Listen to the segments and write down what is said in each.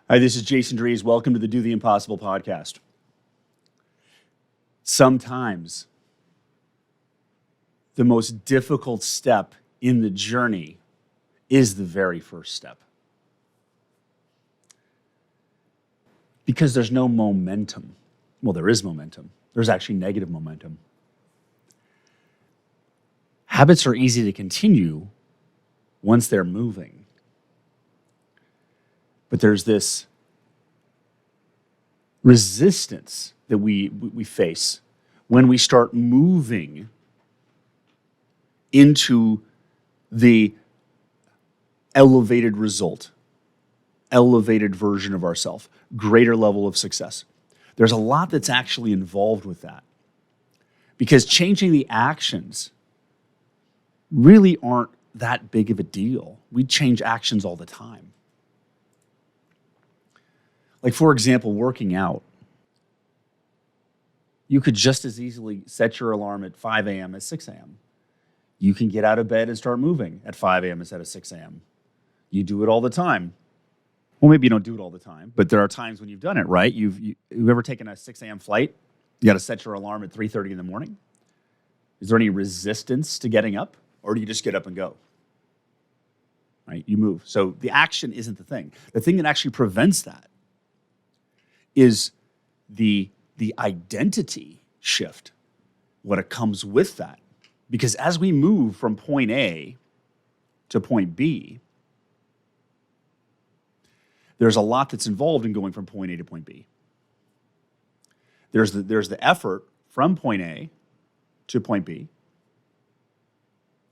Hi, this is Jason Drees. Welcome to the Do the Impossible podcast. Sometimes the most difficult step in the journey is the very first step. Because there's no momentum. Well, there is momentum. There's actually negative momentum. Habits are easy to continue once they're moving. But there's this resistance that we face when we start moving into the elevated result, elevated version of ourselves, greater level of success. There's a lot that's actually involved with that because changing the actions really aren't that big of a deal. We change actions all the time. Like, for example, working out. You could just as easily set your alarm at 5 a.m. as 6 a.m. You can get out of bed and start moving at 5 a.m. instead of 6 a.m. You do it all the time. Well, maybe you don't do it all the time, but there are times when you've done it, right? You've ever taken a 6 a.m. flight? You got to set your alarm at 3:30 in the morning. Is there any resistance to getting up, or do you just get up and go? Right? You move. So the action isn't the thing. The thing that actually prevents that is the identity shift, what it comes with that. Because as we move from point A to point B, there's a lot that's involved in going from point A to point B. There's the effort from point A to point B.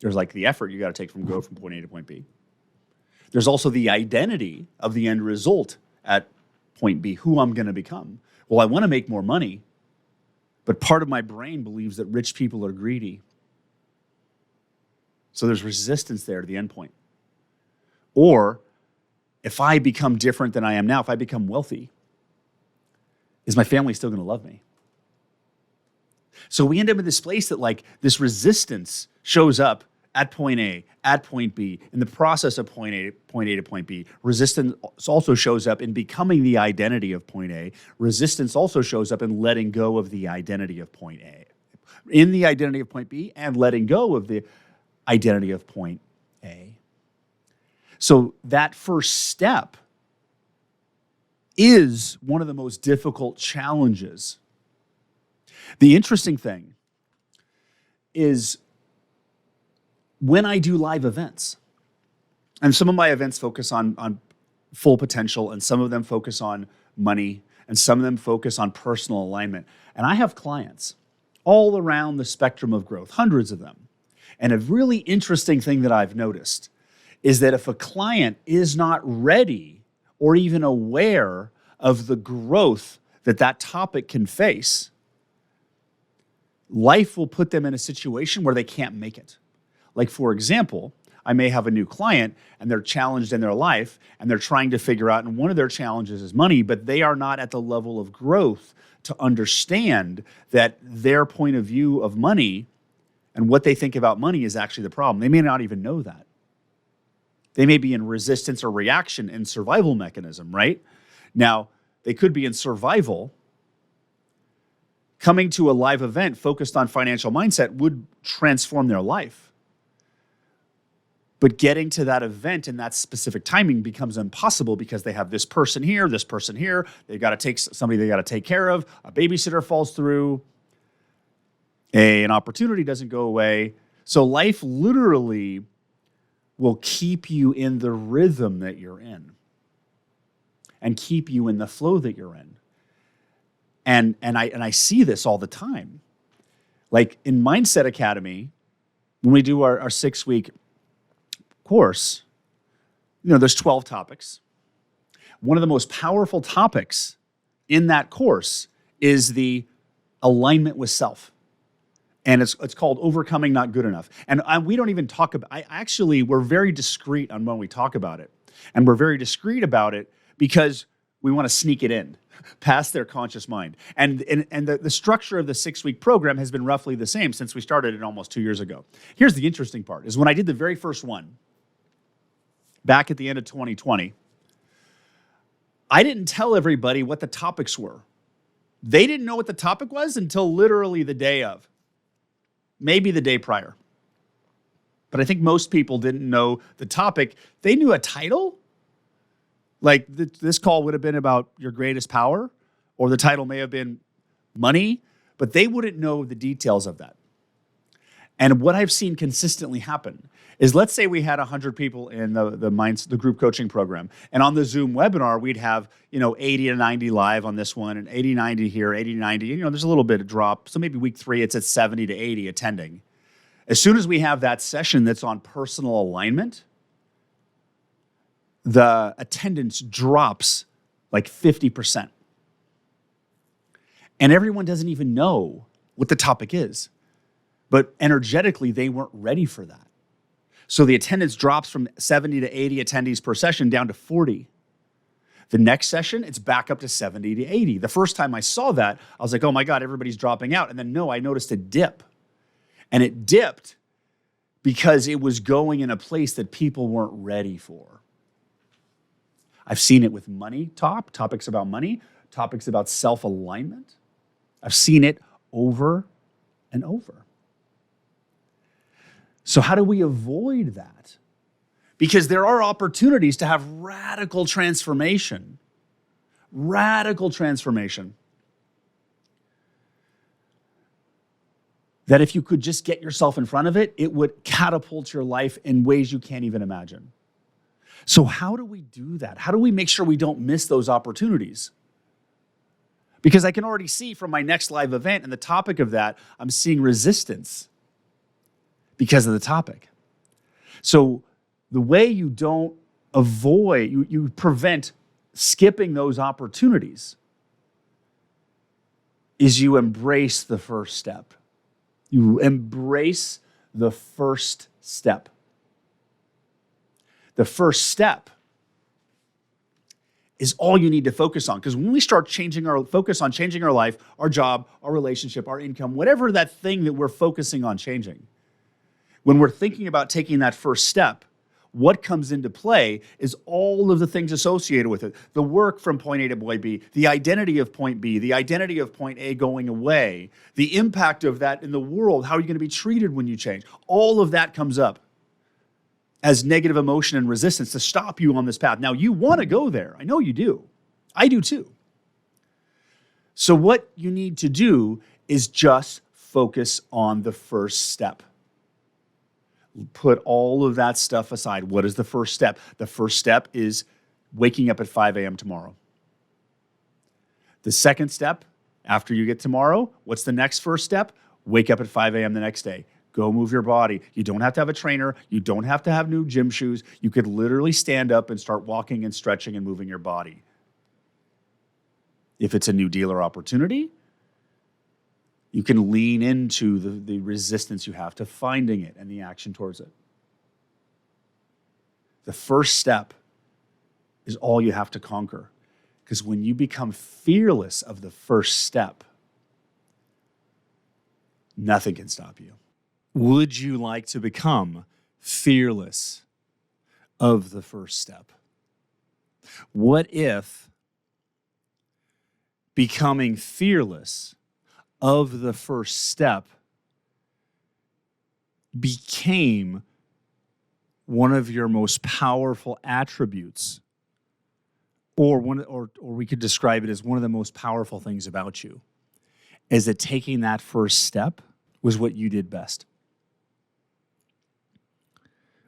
There's like the effort you got to take from point A to point B. There's also the identity of the end result at point B, who I'm going to become. Well, I want to make more money, but part of my brain believes that rich people are greedy. So there's resistance there to the end point. Or if I become different than I am now, if I become wealthy, is my family still going to love me? So we end up in this place that like this resistance shows up at point A, at point B, in the process of point A to point B. Resistance also shows up in becoming the identity of point A. Resistance also shows up in letting go of the identity of point A. In the identity of point B and letting go of the identity of point A. So that first step is one of the most difficult challenges. The interesting thing is when I do live events, and some of my events focus on full potential, and some of them focus on money, and some of them focus on personal alignment. And I have clients all around the spectrum of growth, hundreds of them. And a really interesting thing that I've noticed is that if a client is not ready or even aware of the growth that topic can face, life will put them in a situation where they can't make it. Like, for example, I may have a new client and they're challenged in their life and they're trying to figure out, and one of their challenges is money, but they are not at the level of growth to understand that their point of view of money and what they think about money is actually the problem. They may not even know that. They may be in resistance or reaction in survival mechanism, right? Now, they could be in survival. Coming to a live event focused on financial mindset would transform their life. But getting to that event in that specific timing becomes impossible because they have this person here. They've got to take somebody they got to take care of. A babysitter falls through. An opportunity doesn't go away. So life literally will keep you in the rhythm that you're in and keep you in the flow that you're in. And I see this all the time. Like in Mindset Academy, when we do our 6-week course, there's 12 topics. One of the most powerful topics in that course is the alignment with self. And it's called Overcoming Not Good Enough. And we don't even talk about, we're very discreet on when we talk about it. And we're very discreet about it because we want to sneak it in past their conscious mind. And the structure of the 6-week program has been roughly the same since we started it almost 2 years ago. Here's the interesting part, is when I did the very first one, back at the end of 2020, I didn't tell everybody what the topics were. They didn't know what the topic was until literally the day of, maybe the day prior. But I think most people didn't know the topic. They knew a title. Like this call would have been about your greatest power, or the title may have been money, but they wouldn't know the details of that. And what I've seen consistently happen is, let's say we had 100 people in the group coaching program, and on the Zoom webinar, we'd have 80 to 90 live on this one, and 80, 90 here, 80, 90. There's a little bit of drop. So maybe week 3, it's at 70 to 80 attending. As soon as we have that session that's on personal alignment, the attendance drops like 50%. And everyone doesn't even know what the topic is. But energetically, they weren't ready for that. So the attendance drops from 70 to 80 attendees per session down to 40. The next session, it's back up to 70 to 80. The first time I saw that, I was like, oh my God, everybody's dropping out. And then no, I noticed a dip. And it dipped because it was going in a place that people weren't ready for. I've seen it with money topics about money, topics about self-alignment. I've seen it over and over. So how do we avoid that? Because there are opportunities to have radical transformation. Radical transformation. That if you could just get yourself in front of it, it would catapult your life in ways you can't even imagine. So how do we do that? How do we make sure we don't miss those opportunities? Because I can already see from my next live event and the topic of that, I'm seeing resistance because of the topic. So the way you don't avoid, you prevent skipping those opportunities is you embrace the first step. You embrace the first step. The first step is all you need to focus on. Because when we start focus on changing our life, our job, our relationship, our income, whatever that thing that we're focusing on changing, when we're thinking about taking that first step, what comes into play is all of the things associated with it. The work from point A to point B, the identity of point B, the identity of point A going away, the impact of that in the world, how are you going to be treated when you change? All of that comes up as negative emotion and resistance to stop you on this path. Now, you want to go there. I know you do. I do too. So what you need to do is just focus on the first step. Put all of that stuff aside. What is the first step? The first step is waking up at 5 a.m. tomorrow. The second step, after you get tomorrow, what's the next first step? Wake up at 5 a.m. the next day. Go move your body. You don't have to have a trainer. You don't have to have new gym shoes. You could literally stand up and start walking and stretching and moving your body. If it's a new deal or opportunity, you can lean into the resistance you have to finding it and the action towards it. The first step is all you have to conquer. Because when you become fearless of the first step, nothing can stop you. Would you like to become fearless of the first step? What if becoming fearless of the first step became one of your most powerful attributes, or we could describe it as one of the most powerful things about you, is that taking that first step was what you did best?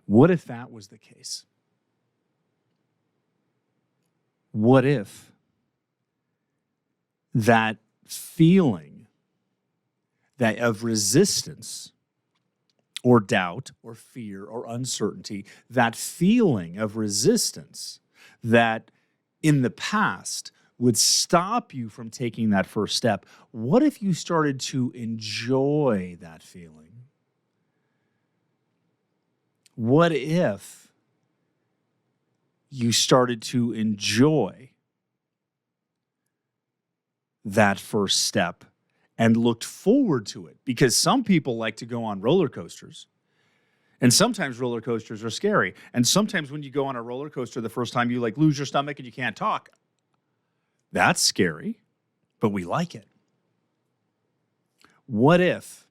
What if that was the case? What if that feeling of resistance or doubt or fear or uncertainty, that feeling of resistance that in the past would stop you from taking that first step, what if you started to enjoy that feeling? What if you started to enjoy that first step and looked forward to it? Because some people like to go on roller coasters, and sometimes roller coasters are scary. And sometimes when you go on a roller coaster the first time, you lose your stomach and you can't talk. That's scary, but we like it. What if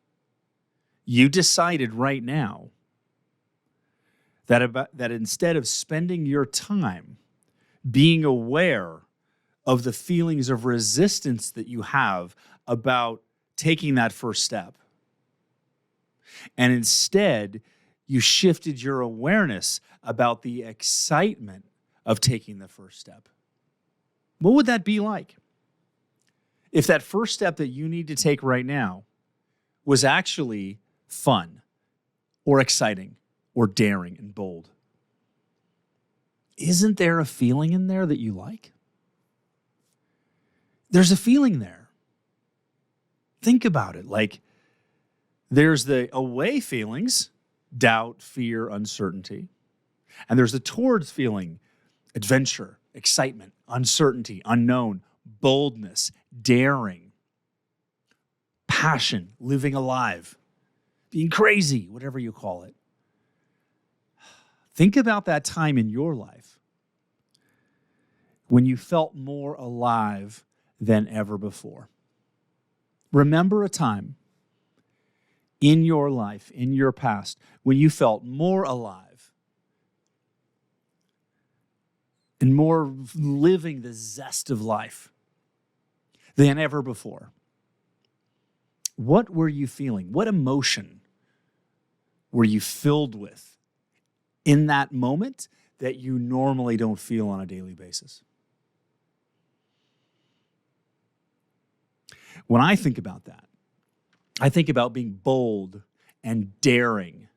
you decided right now that instead of spending your time being aware of the feelings of resistance that you have about taking that first step, and instead you shifted your awareness about the excitement of taking the first step? What would that be like? If that first step that you need to take right now was actually fun or exciting or daring and bold. Isn't there a feeling in there that you like? There's a feeling there. Think about it. Like, there's the away feelings, doubt, fear, uncertainty. And there's the towards feeling, adventure, excitement, uncertainty, unknown, boldness, daring, passion, living alive, being crazy, whatever you call it. Think about that time in your life when you felt more alive than ever before. Remember a time in your life, in your past, when you felt more alive and more living the zest of life than ever before. What were you feeling? What emotion were you filled with in that moment that you normally don't feel on a daily basis? When I think about that, I think about being bold and daring,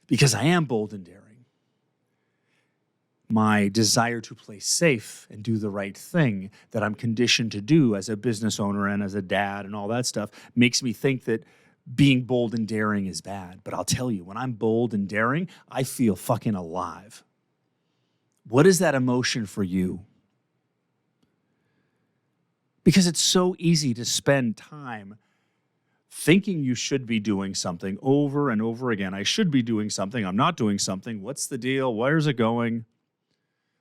because I am bold and daring. My desire to play safe and do the right thing that I'm conditioned to do as a business owner and as a dad and all that stuff makes me think that being bold and daring is bad. But I'll tell you, when I'm bold and daring, I feel fucking alive. What is that emotion for you? Because it's so easy to spend time thinking you should be doing something over and over again. I should be doing something. I'm not doing something. What's the deal? Where's it going?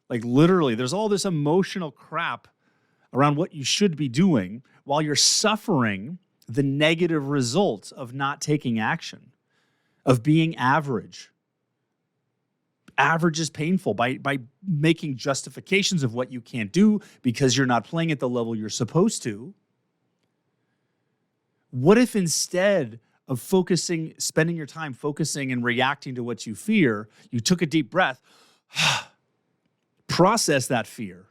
Like, literally, there's all this emotional crap around what you should be doing while you're suffering the negative results of not taking action, of being average. Average is painful by making justifications of what you can't do because you're not playing at the level you're supposed to. What if instead of spending your time focusing and reacting to what you fear, you took a deep breath, process that fear,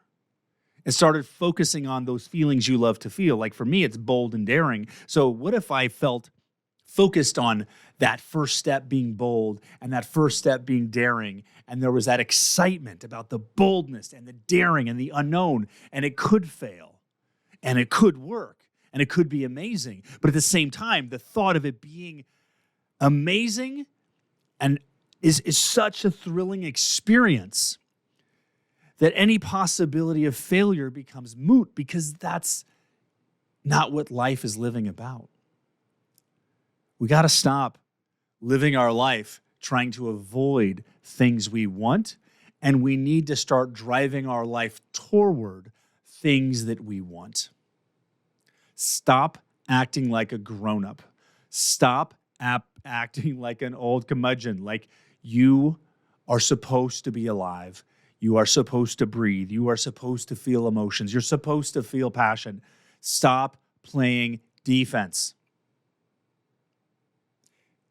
and started focusing on those feelings you love to feel? Like, for me, it's bold and daring. So what if I felt focused on that first step being bold and that first step being daring, and there was that excitement about the boldness and the daring and the unknown, and it could fail, and it could work, and it could be amazing. But at the same time, the thought of it being amazing and is such a thrilling experience that any possibility of failure becomes moot, because that's not what life is living about. We got to stop living our life trying to avoid things we want, and we need to start driving our life toward things that we want. Stop acting like a grown-up. Stop acting like an old curmudgeon, like you are supposed to be alive. You are supposed to breathe. You are supposed to feel emotions. You're supposed to feel passion. Stop playing defense.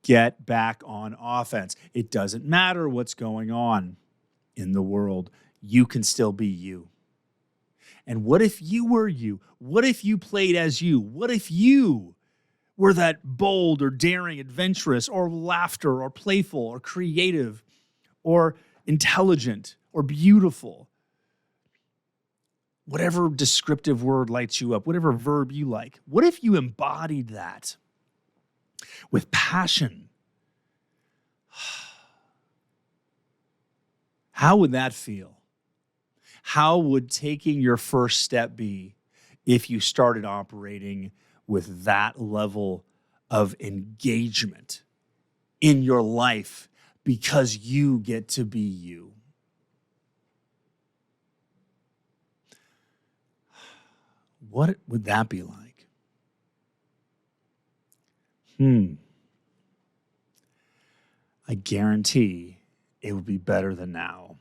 Get back on offense. It doesn't matter what's going on in the world. You can still be you. And what if you were you? What if you played as you? What if you were that bold or daring, adventurous, or laughter, or playful, or creative, or intelligent, or beautiful? Whatever descriptive word lights you up, whatever verb you like. What if you embodied that with passion? How would that feel? How would taking your first step be if you started operating with that level of engagement in your life because you get to be you? What would that be like? I guarantee it would be better than now.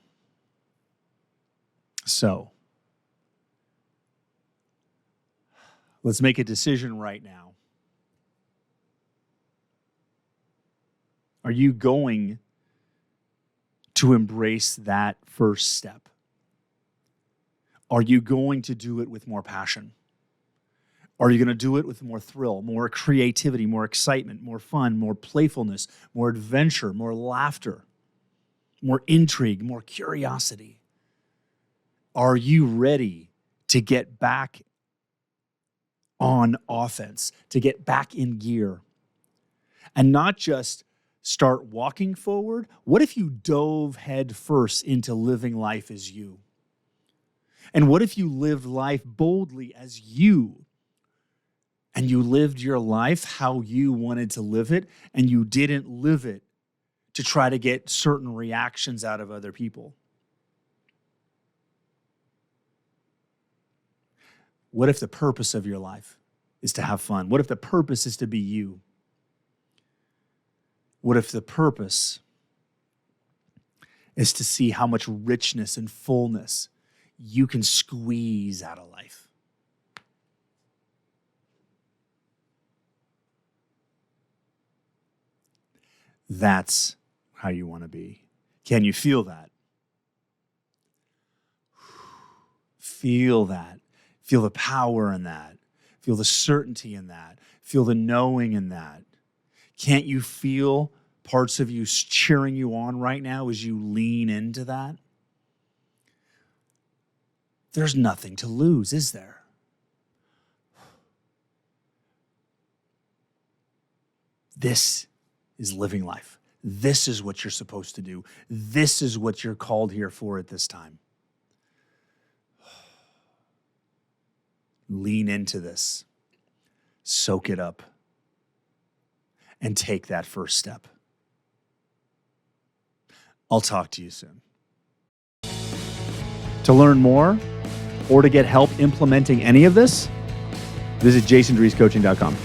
So let's make a decision right now. Are you going to embrace that first step? Are you going to do it with more passion? Are you going to do it with more thrill, more creativity, more excitement, more fun, more playfulness, more adventure, more laughter, more intrigue, more curiosity? Are you ready to get back on offense, to get back in gear? And not just start walking forward. What if you dove head first into living life as you? And what if you lived life boldly as you? And you lived your life how you wanted to live it, and you didn't live it to try to get certain reactions out of other people. What if the purpose of your life is to have fun? What if the purpose is to be you? What if the purpose is to see how much richness and fullness you can squeeze out of life? That's how you want to be. Can you feel that? Feel that. Feel the power in that. Feel the certainty in that. Feel the knowing in that. Can't you feel parts of you cheering you on right now as you lean into that? There's nothing to lose, is there? This is living life. This is what you're supposed to do. This is what you're called here for at this time. Lean into this. Soak it up. And take that first step. I'll talk to you soon. To learn more or to get help implementing any of this, visit jasondreescoaching.com.